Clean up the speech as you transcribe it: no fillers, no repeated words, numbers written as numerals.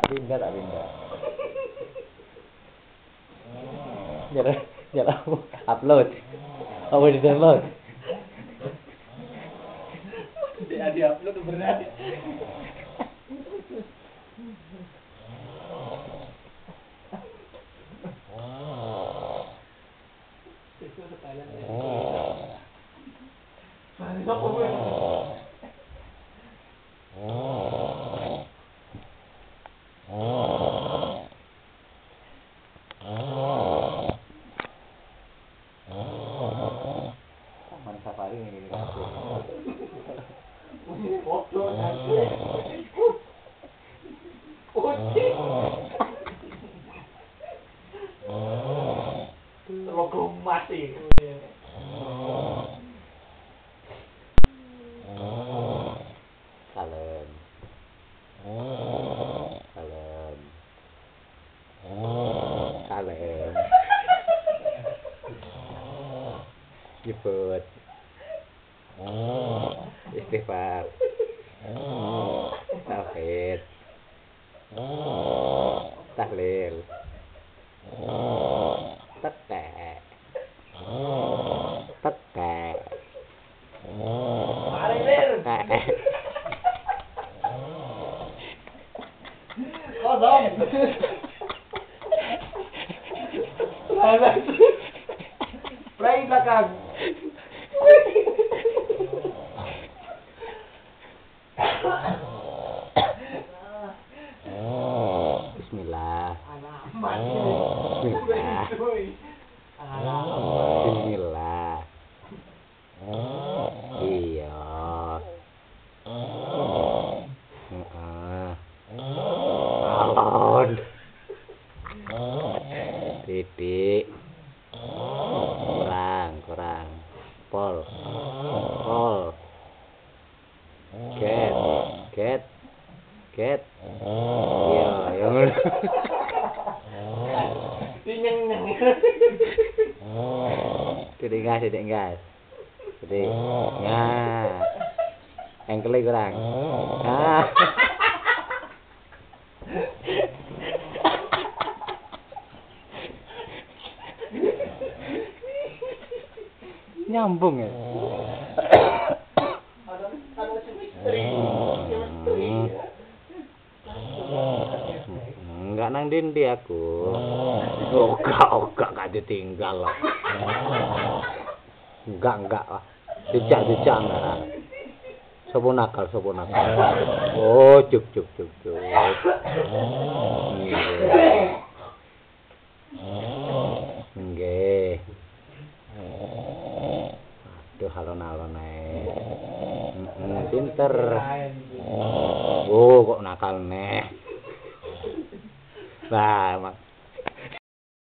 Pindah tak pindah. Nyala upload. Apa di download? Di upload berat. Taman safari ini Foto logo mati. Kalem. Kalem. Kalem. Jemput. Istighfar. Tauhid. Tahlil. Tekek. Tekek. Tekek. Kosong. Play belakang. Bismillah. Bismillah. Bismillah. Iya. Alon. Titik. Kurang. Pol. Get. Iya, yang Tinyeng-nyeng. Titik gas. Titik. Nah. Engkelnya kurang. Nah. Nyambung ya. Enggak nang dindi aku. Enggak gak ditinggal lah. Enggak lah. Dijak enggak. Sopo nakal. Oh, cuk. Nggih. Aduh, alon-alon ae. Pinter. Oh, kok nakal neh. Nah,